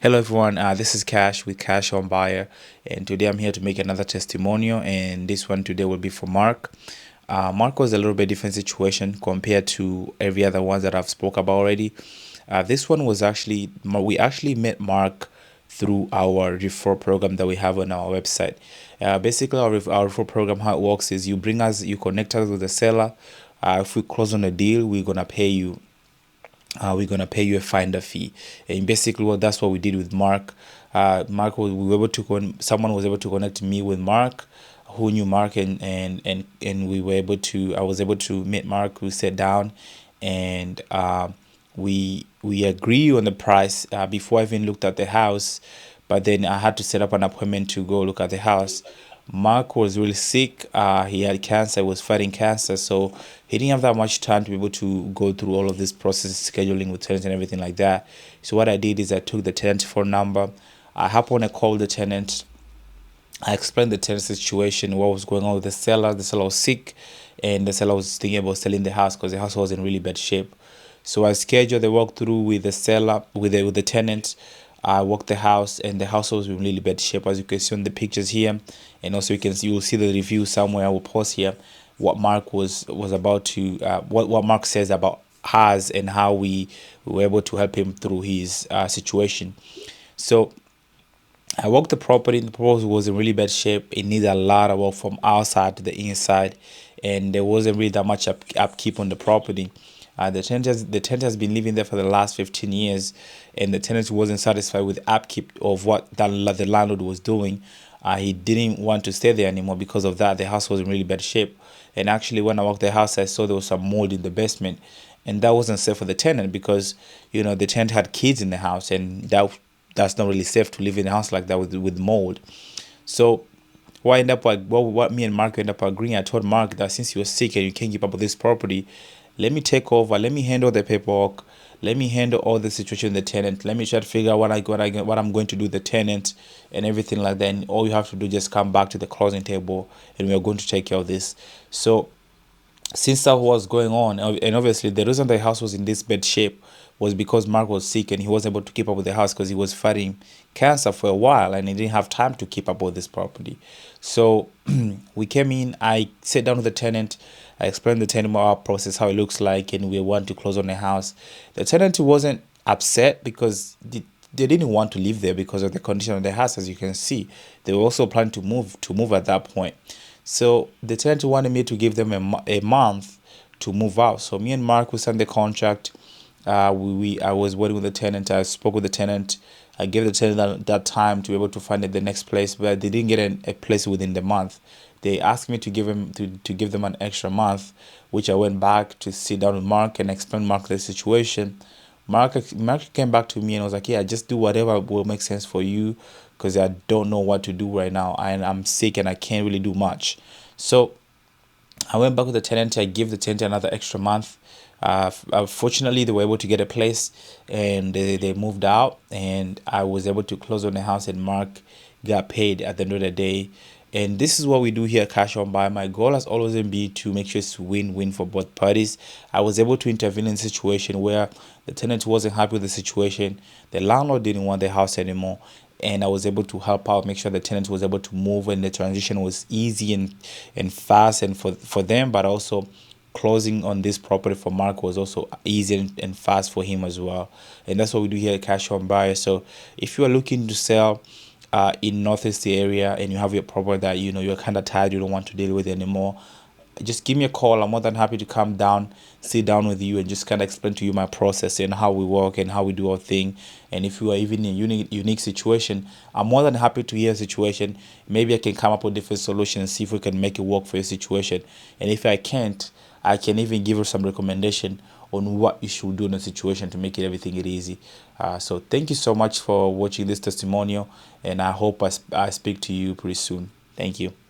Hello everyone, this is Kash with Kash Homebuyer, and today I'm here to make another testimonial, and this one today will be for Mark. Mark was a little bit different situation compared to every other ones that I've spoke about already. This one was we actually met Mark through our referral program that we have on our website. Basically, our referral program, how it works is you connect us with the seller. If we close on a deal, we're gonna pay you a finder fee, and basically, that's what we did with Mark. We were able to someone was able to connect me with Mark, who knew Mark, and we were able to. I was able to meet Mark. We sat down, and we agree on the price before I even looked at the house. But then I had to set up an appointment to go look at the house. Mark was really sick. He had cancer. He was fighting cancer, so he didn't have that much time to be able to go through all of this process, scheduling with tenants and everything like that. So what I did is I took the tenant's phone number. I happened to call the tenant. I explained the tenant situation, what was going on with the seller. The seller was sick, and the seller was thinking about selling the house because the house was in really bad shape. So I scheduled the walkthrough with the seller, with the tenant. I walked the house, and the house was in really bad shape, as you can see on the pictures here, and also you will see the review somewhere. I will post here what Mark was about to what Mark says about us and how we were able to help him through his situation. So I walked the property. The property was in really bad shape. It needed a lot of work from outside to the inside, and there wasn't really that much upkeep on the property. The tenant has been living there for the last 15 years, and the tenant wasn't satisfied with upkeep of what the landlord was doing. He didn't want to stay there anymore. Because of that, the house was in really bad shape. And actually, when I walked the house, I saw there was some mold in the basement, and that wasn't safe for the tenant because the tenant had kids in the house, and that's not really safe to live in a house like that with mold. So what me and Mark ended up agreeing, I told Mark that since you're sick and you can't keep up with this property, let me take over. Let me handle the paperwork. Let me handle all the situation with the tenant. Let me try to figure out what I'm going to do with the tenant and everything like that. And all you have to do is just come back to the closing table, and we are going to take care of this. So since that was going on, and obviously the reason the house was in this bad shape was because Mark was sick and he wasn't able to keep up with the house because he was fighting cancer for a while and he didn't have time to keep up with this property. So we came in. I sat down with the tenant. I explained the tenant our process, how it looks like, and we want to close on the house. The tenant wasn't upset because they didn't want to live there because of the condition of the house. As you can see, they were also planning to move at that point. So the tenant wanted me to give them a month to move out. So me and Mark, we signed the contract. I was waiting with the tenant. I spoke with the tenant. I gave the tenant that time to be able to find the next place, but they didn't get a place within the month. They asked me to give them an extra month, which I went back to sit down with Mark and explain Mark the situation. Mark came back to me and was like, "Yeah, just do whatever will make sense for you, because I don't know what to do right now. I'm sick and I can't really do much." So I went back with the tenant. I gave the tenant another extra month. Fortunately, they were able to get a place, and they moved out, and I was able to close on the house, and Mark got paid at the end of the day. And this is what we do here at Cash On Buy. My goal has always been to make sure it's win-win for both parties. I was able to intervene in a situation where the tenant wasn't happy with the situation. The landlord didn't want the house anymore, and I was able to help out, make sure the tenant was able to move, and the transition was easy and fast, and for them, but also closing on this property for Mark was also easy and fast for him as well. And that's what we do here at Cash Home Buyer. So if you are looking to sell in Northeast area, and you have your property that you're kind of tired, you don't want to deal with it anymore, just give me a call. I'm more than happy to come down, sit down with you, and just kind of explain to you my process and how we work and how we do our thing. And if you are even in a unique situation, I'm more than happy to hear a situation. Maybe I can come up with different solutions and see if we can make it work for your situation. And if I can't, I can even give you some recommendation on what you should do in a situation to make everything easy. So thank you so much for watching this testimonial, and I hope I speak to you pretty soon. Thank you.